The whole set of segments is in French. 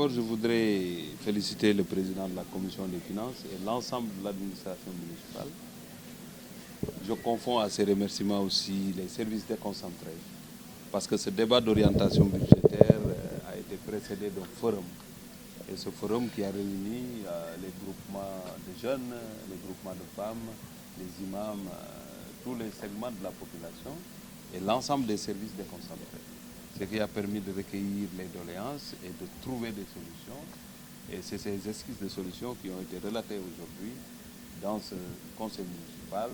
d'abord, je voudrais féliciter le président de la Commission des finances et l'ensemble de l'administration municipale. Je confonds à ces remerciements aussi les services déconcentrés, parce que ce débat d'orientation budgétaire a été précédé d'un forum. Et ce forum qui a réuni les groupements de jeunes, les groupements de femmes, les imams, tous les segments de la population et l'ensemble des services déconcentrés. Ce qui a permis de recueillir les doléances et de trouver des solutions. Et c'est ces esquisses de solutions qui ont été relatées aujourd'hui dans ce conseil municipal.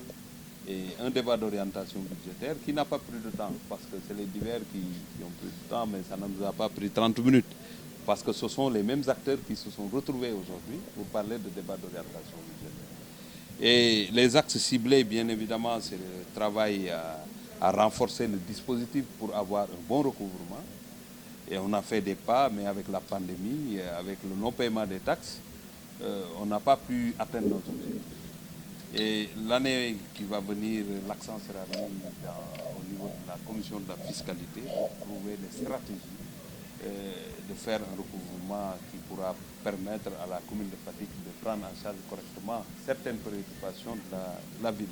Et un débat d'orientation budgétaire qui n'a pas pris de temps, parce que c'est les divers qui ont pris du temps, mais ça ne nous a pas pris 30 minutes. Parce que ce sont les mêmes acteurs qui se sont retrouvés aujourd'hui pour parler de débat d'orientation budgétaire. Et les axes ciblés, bien évidemment, c'est le travail à renforcer le dispositif pour avoir un bon recouvrement. Et on a fait des pas, mais avec la pandémie, avec le non-paiement des taxes, on n'a pas pu atteindre notre objectif. Et l'année qui va venir, l'accent sera mis au niveau de la commission de la fiscalité pour trouver des stratégies de faire un recouvrement qui pourra permettre à la commune de Fatick de prendre en charge correctement certaines préoccupations de la ville.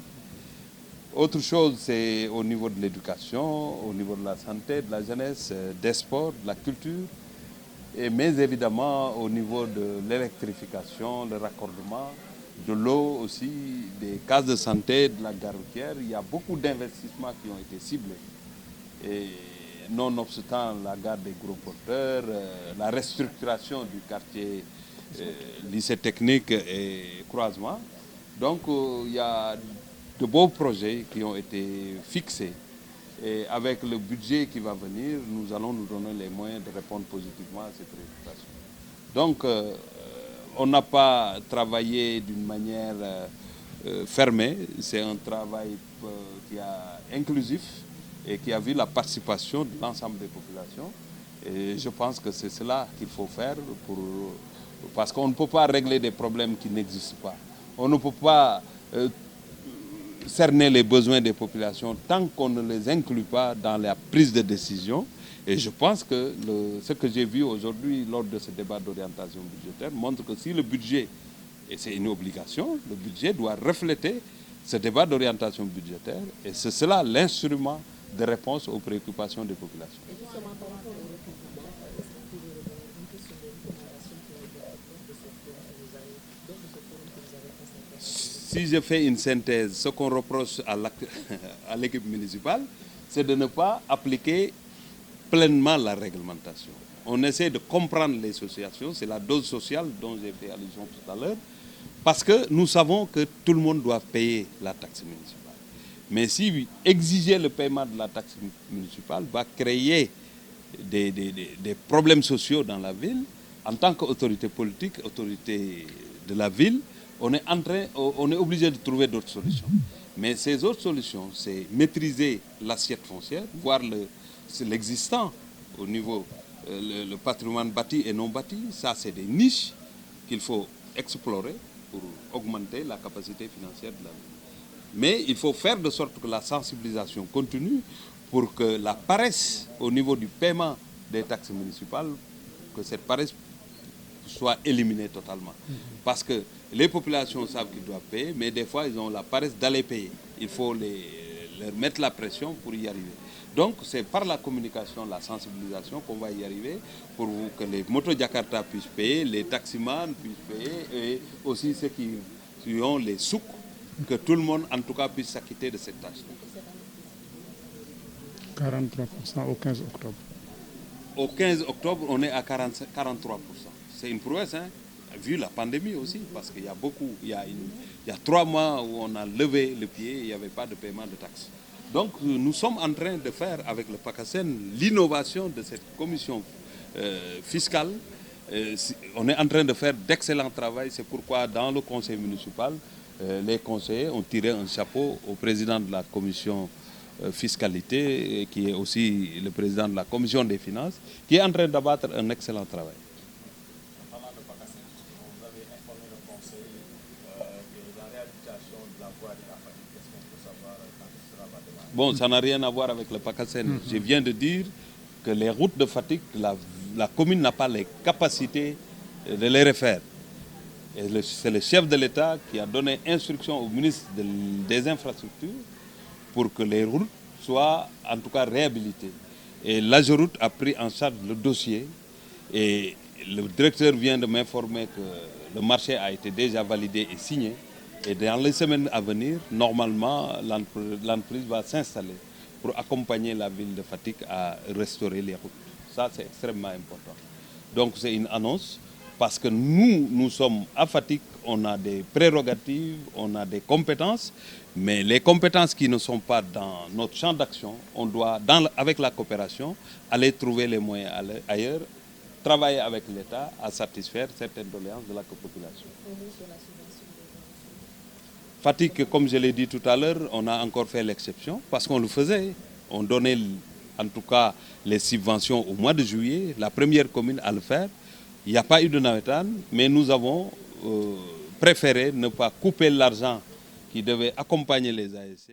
Autre chose, c'est au niveau de l'éducation, au niveau de la santé, de la jeunesse, des sports, de la culture, mais évidemment au niveau de l'électrification, le raccordement, de l'eau aussi, des cases de santé, de la gare routière. Il y a beaucoup d'investissements qui ont été ciblés. Et nonobstant la gare des gros porteurs, la restructuration du quartier lycée technique et croisement. Donc il y a de beaux projets qui ont été fixés. Et avec le budget qui va venir, nous allons nous donner les moyens de répondre positivement à ces préoccupations. Donc on n'a pas travaillé d'une manière fermée, c'est un travail qui est inclusif et qui a vu la participation de l'ensemble des populations. Et je pense que c'est cela qu'il faut faire parce qu'on ne peut pas régler des problèmes qui n'existent pas. On ne peut pas cerner les besoins des populations tant qu'on ne les inclut pas dans la prise de décision. Et je pense que ce que j'ai vu aujourd'hui lors de ce débat d'orientation budgétaire montre que si le budget, et c'est une obligation, le budget doit refléter ce débat d'orientation budgétaire et c'est cela l'instrument de réponse aux préoccupations des populations. Si je fais une synthèse, ce qu'on reproche à l'équipe municipale, c'est de ne pas appliquer pleinement la réglementation. On essaie de comprendre les associations, c'est la dose sociale dont j'ai fait allusion tout à l'heure, parce que nous savons que tout le monde doit payer la taxe municipale. Mais si exiger le paiement de la taxe municipale va créer des problèmes sociaux dans la ville, en tant qu'autorité politique, autorité de la ville, on est obligé de trouver d'autres solutions. Mais ces autres solutions, c'est maîtriser l'assiette foncière, voir l'existant au niveau le patrimoine bâti et non bâti. Ça, c'est des niches qu'il faut explorer pour augmenter la capacité financière de la ville. Mais il faut faire de sorte que la sensibilisation continue pour que la paresse au niveau du paiement des taxes municipales, que cette paresse soit éliminée totalement. Parce que les populations savent qu'ils doivent payer, mais des fois, ils ont la paresse d'aller payer. Il faut leur mettre la pression pour y arriver. Donc, c'est par la communication, la sensibilisation qu'on va y arriver pour que les motos Jakarta puissent payer, les taximans puissent payer et aussi ceux qui ont les souks, que tout le monde, en tout cas, puisse s'acquitter de cette tâche. 43% au 15 octobre. Au 15 octobre, on est à 43%. C'est une prouesse, hein, vu la pandémie aussi, parce qu'il y a il y a 3 mois où on a levé le pied, il n'y avait pas de paiement de taxes. Donc nous sommes en train de faire avec le PACASEN l'innovation de cette commission fiscale. On est en train de faire d'excellent travail, c'est pourquoi dans le conseil municipal, les conseillers ont tiré un chapeau au président de la commission fiscalité, qui est aussi le président de la commission des finances, qui est en train d'abattre un excellent travail. Bon, ça n'a rien à voir avec le PACASEN. Je viens de dire que les routes de Fatick, la commune n'a pas les capacités de les refaire. Et c'est le chef de l'État qui a donné instruction au ministre des Infrastructures pour que les routes soient en tout cas réhabilitées. Et l'AGEROUTE a pris en charge le dossier et le directeur vient de m'informer que le marché a été déjà validé et signé. Et dans les semaines à venir, normalement, l'entreprise va s'installer pour accompagner la ville de Fatick à restaurer les routes. Ça, c'est extrêmement important. Donc, c'est une annonce parce que nous sommes à Fatick, on a des prérogatives, on a des compétences, mais les compétences qui ne sont pas dans notre champ d'action, on doit, avec la coopération, aller trouver les moyens ailleurs, travailler avec l'État à satisfaire certaines doléances de la population. Fatick, comme je l'ai dit tout à l'heure, on a encore fait l'exception parce qu'on le faisait. On donnait en tout cas les subventions au mois de juillet, la première commune à le faire. Il n'y a pas eu de navétane, mais nous avons préféré ne pas couper l'argent qui devait accompagner les ASC.